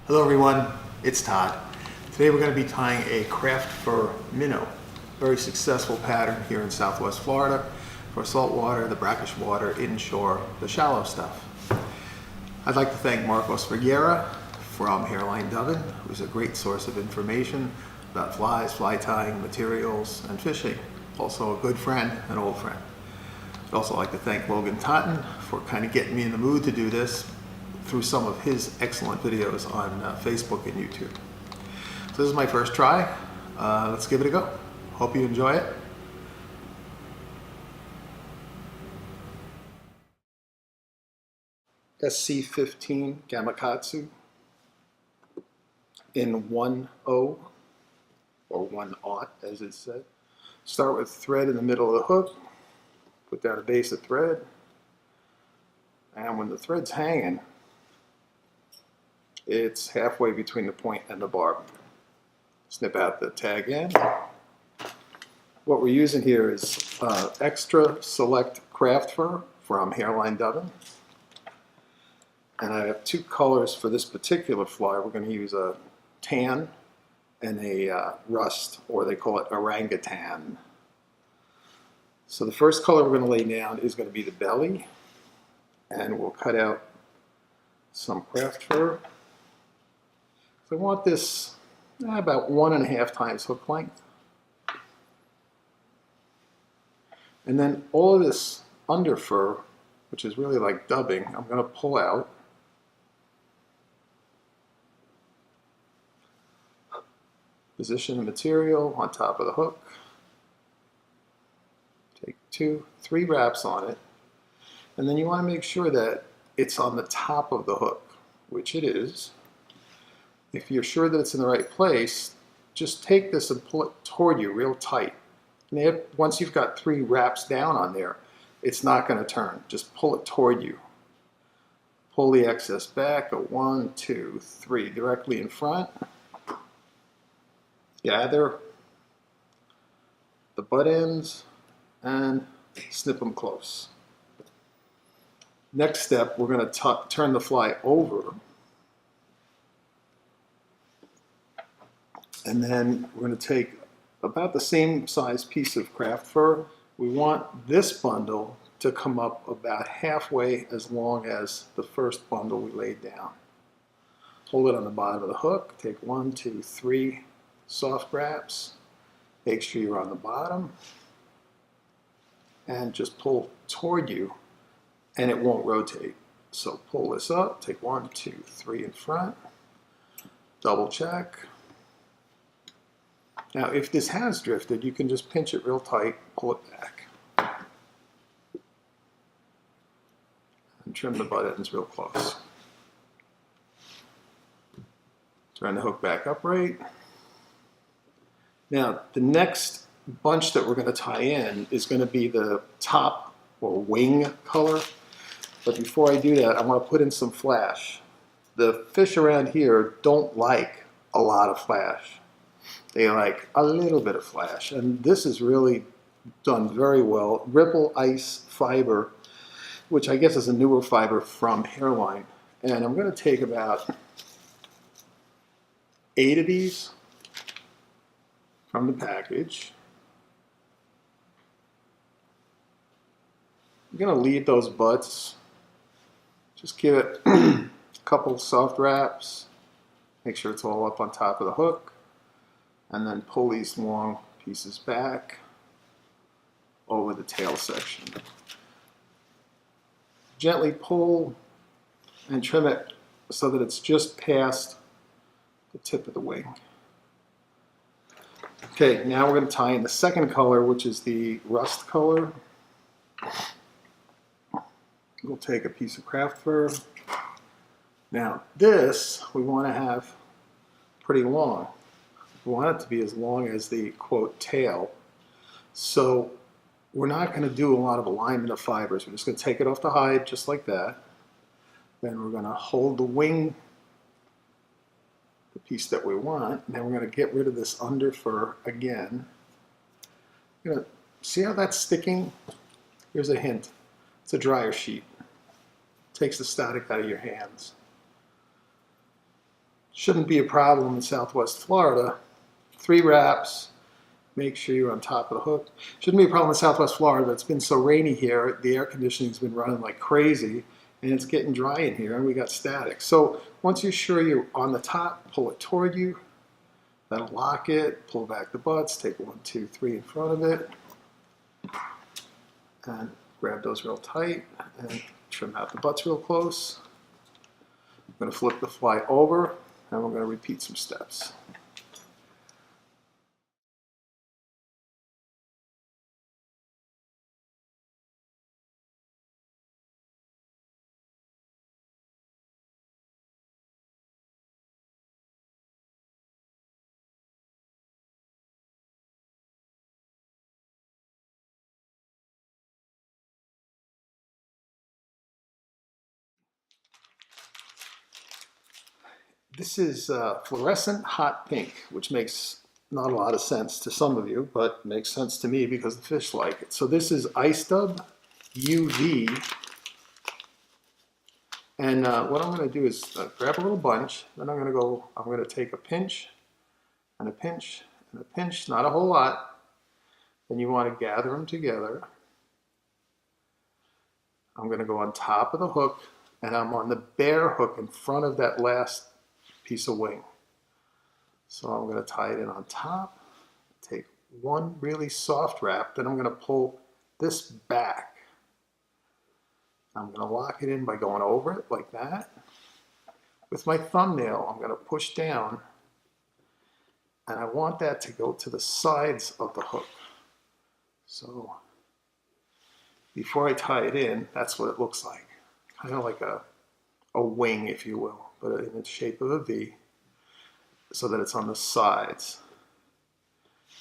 Hello everyone, it's Todd. Today we're going to be tying a Craft Fur Minnow. Very successful pattern here in Southwest Florida for saltwater, the brackish water, inshore, the shallow stuff. I'd like to thank Marcos Vergara from Hairline Dubbin, who's a great source of information about flies, fly tying, materials, and fishing. Also a good friend, an old friend. I'd also like to thank Logan Totten for kind of getting me in the mood to do this through some of his excellent videos on Facebook and YouTube. So this is my first try. Let's give it a go. Hope you enjoy it. SC15 Gamakatsu in 1-0 or 1-0 as it said. Start with thread in the middle of the hook, put down a base of thread, and when the thread's hanging, it's halfway between the point and the barb. Snip out the tag end. What we're using here is extra select craft fur from Hairline Dubbin. And I have two colors for this particular fly. We're going to use a tan and a rust, or they call it orangutan. So the first color we're going to lay down is going to be the belly. And we'll cut out some craft fur. So I want this about 1.5 times hook length. And then all of this under fur, which is really like dubbing, I'm going to pull out. Position the material on top of the hook. Take 2-3 wraps on it. And then you want to make sure that it's on the top of the hook, which it is. If you're sure that it's in the right place, just take this and pull it toward you real tight. And once you've got 3 wraps down on there, it's not going to turn. Just pull it toward you. Pull the excess back, go 1, 2, 3, directly in front. Gather the butt ends and snip them close. Next step, we're going to turn the fly over. And then we're going to take about the same size piece of craft fur. We want this bundle to come up about halfway as long as the first bundle we laid down. Hold it on the bottom of the hook. Take 1, 2, 3 soft wraps. Make sure you're on the bottom. And just pull toward you, and it won't rotate. So pull this up. Take 1, 2, 3 in front. Double check. Now, if this has drifted, you can just pinch it real tight, pull it back. And trim the butt ends real close. Turn the hook back upright. Now, the next bunch that we're going to tie in is going to be the top or wing color. But before I do that, I want to put in some flash. The fish around here don't like a lot of flash. They like a little bit of flash, and this is really done very well. Ripple Ice fiber, which I guess is a newer fiber from Hairline. And I'm going to take about 8 of these from the package. I'm going to leave those butts. Just give it a couple soft wraps. Make sure it's all up on top of the hook. And then pull these long pieces back over the tail section. Gently pull and trim it so that it's just past the tip of the wing. Okay, now we're going to tie in the second color, which is the rust color. We'll take a piece of craft fur. Now this we want to have pretty long. We want it to be as long as the, quote, tail. So we're not going to do a lot of alignment of fibers. We're just going to take it off the hide just like that. Then we're going to hold the wing, the piece that we want, and then we're going to get rid of this under fur again. You're going to see how that's sticking? Here's a hint. It's a dryer sheet. It takes the static out of your hands. Shouldn't be a problem in Southwest Florida. 3 wraps, make sure you're on top of the hook. Shouldn't be a problem in Southwest Florida, but it's been so rainy here, the air conditioning's been running like crazy, and it's getting dry in here, and we got static. So once you're sure you're on the top, pull it toward you. That'll lock it, pull back the butts, take 1, 2, 3 in front of it, and grab those real tight, and trim out the butts real close. I'm going to flip the fly over, and we're going to repeat some steps. This is fluorescent hot pink, which makes not a lot of sense to some of you, but makes sense to me because the fish like it. So this is Ice Dub UV. And what I'm going to do is grab a little bunch, then I'm going to take a pinch, and a pinch, and a pinch, not a whole lot. Then you want to gather them together. I'm going to go on top of the hook, and I'm on the bare hook in front of that last piece of wing. So I'm going to tie it in on top, take one really soft wrap, then I'm going to pull this back. I'm going to lock it in by going over it like that. With my thumbnail, I'm going to push down, and I want that to go to the sides of the hook. So before I tie it in, that's what it looks like. Kind of like a wing, if you will, but in the shape of a V, so that it's on the sides.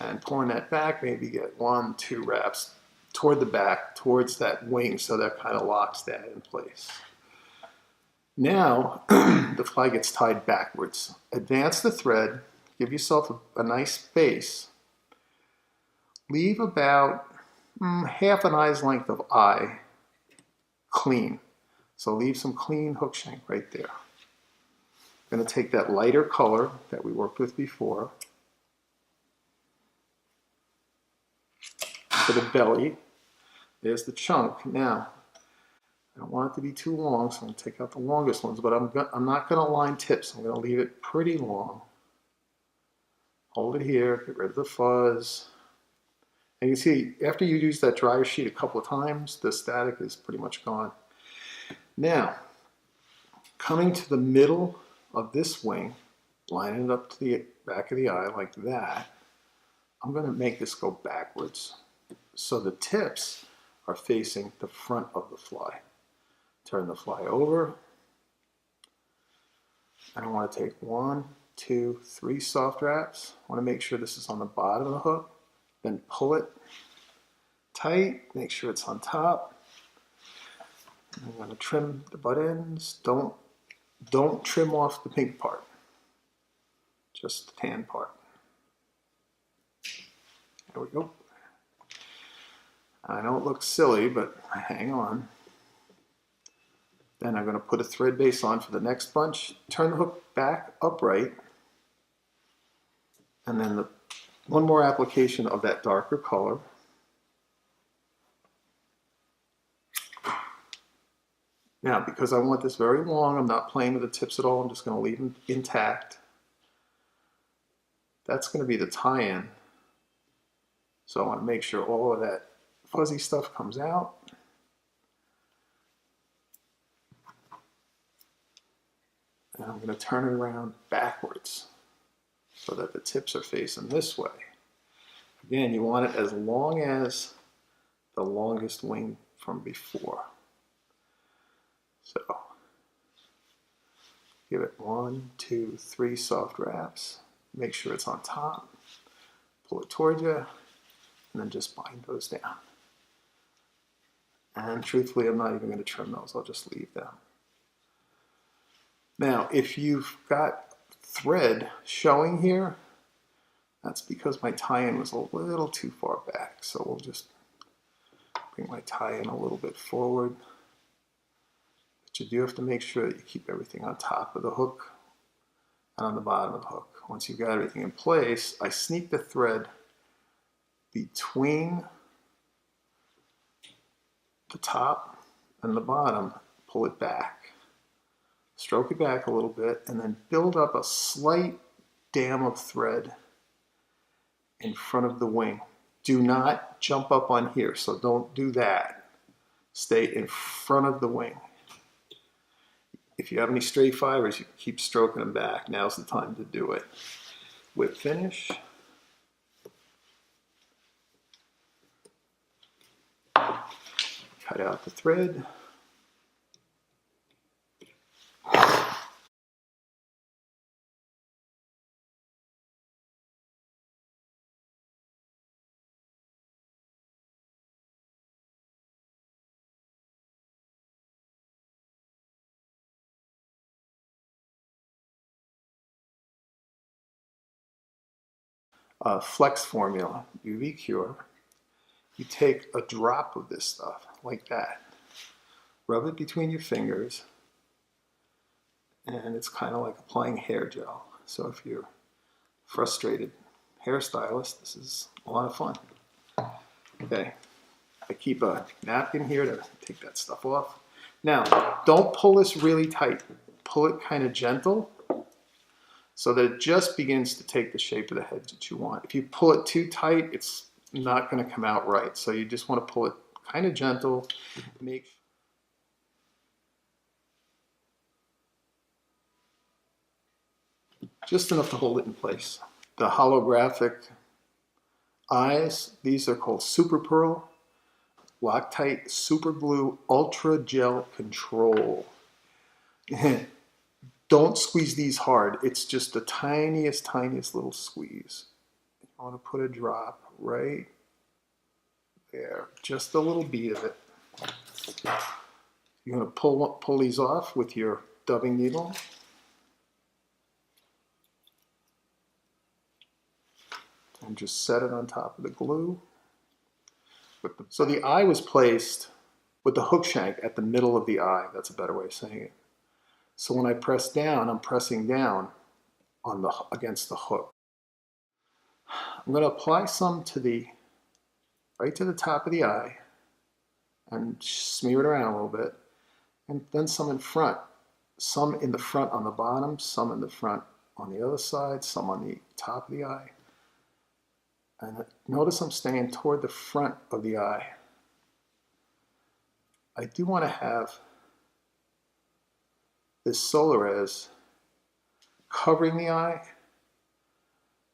And pulling that back, maybe get 1, 2 wraps toward the back, towards that wing, so that kind of locks that in place. Now, the fly gets tied backwards. Advance the thread, give yourself a nice space. Leave about half an eye's length of eye clean. So leave some clean hook shank right there. I'm going to take that lighter color that we worked with before for the belly. There's the chunk. Now, I don't want it to be too long, so I'm going to take out the longest ones, but I'm not going to line tips. I'm going to leave it pretty long. Hold it here, get rid of the fuzz. And you can see, after you use that dryer sheet a couple of times, the static is pretty much gone. Now, coming to the middle of this wing, lining it up to the back of the eye like that, I'm going to make this go backwards. So the tips are facing the front of the fly. Turn the fly over. I want to take 1, 2, 3 soft wraps. I want to make sure this is on the bottom of the hook. Then pull it tight, make sure it's on top. I'm going to trim the butt ends. Don't trim off the pink part, just the tan part. There we go. I know it looks silly, but hang on. Then I'm going to put a thread base on for the next bunch, turn the hook back upright, and then one more application of that darker color. Now, because I want this very long, I'm not playing with the tips at all. I'm just going to leave them intact. That's going to be the tie-in. So I want to make sure all of that fuzzy stuff comes out. And I'm going to turn it around backwards so that the tips are facing this way. Again, you want it as long as the longest wing from before. So give it 1, 2, 3 soft wraps. Make sure it's on top. Pull it toward you, and then just bind those down. And truthfully, I'm not even going to trim those. I'll just leave them. Now, if you've got thread showing here, that's because my tie-in was a little too far back. So we'll just bring my tie-in a little bit forward. But you do have to make sure that you keep everything on top of the hook. and on the bottom of the hook. Once you've got everything in place, I sneak the thread between the top and the bottom, pull it back, stroke it back a little bit, and then build up a slight dam of thread in front of the wing. Do not jump up on here, so don't do that. Stay in front of the wing. If you have any stray fibers, you can keep stroking them back. Now's the time to do it. Whip finish. Cut out the thread. Flex formula, UV cure. You take a drop of this stuff like that, rub it between your fingers, and it's kind of like applying hair gel. So if you're a frustrated hairstylist, this is a lot of fun. Okay, I keep a napkin here to take that stuff off. Now, don't pull this really tight. Pull it kind of gentle so that it just begins to take the shape of the head that you want. If you pull it too tight, it's not going to come out right. So you just want to pull it kind of gentle. Make just enough to hold it in place. The holographic eyes, these are called Super Pearl Loctite Super Glue Ultra Gel Control. Don't squeeze these hard. It's just the tiniest little squeeze. You want to put a drop right there, just a little bead of it. You're going to pull these off with your dubbing needle. And just set it on top of the glue. So the eye was placed with the hook shank at the middle of the eye. That's a better way of saying it. So when I press down, I'm pressing down on against the hook. I'm going to apply some to right to the top of the eye and smear it around a little bit, and then some in front. Some in the front on the bottom, some in the front on the other side, some on the top of the eye. And notice I'm staying toward the front of the eye. I do want to have this Solares covering the eye,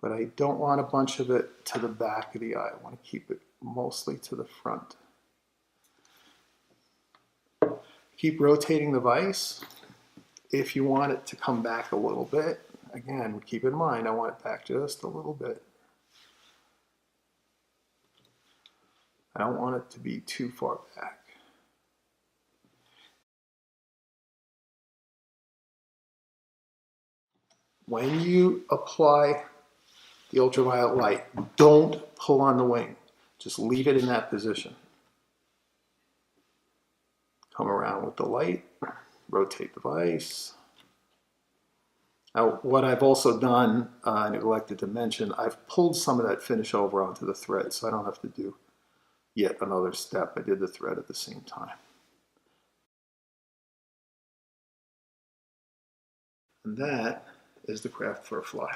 but I don't want a bunch of it to the back of the eye. I want to keep it mostly to the front. Keep rotating the vise. If you want it to come back a little bit, again, keep in mind, I want it back just a little bit. I don't want it to be too far back. When you apply the ultraviolet light, don't pull on the wing. Just leave it in that position. Come around with the light, rotate the vise. Now, what I've also done, I neglected to mention, I've pulled some of that finish over onto the thread, so I don't have to do yet another step. I did the thread at the same time. And that is the Craft Fur Fly.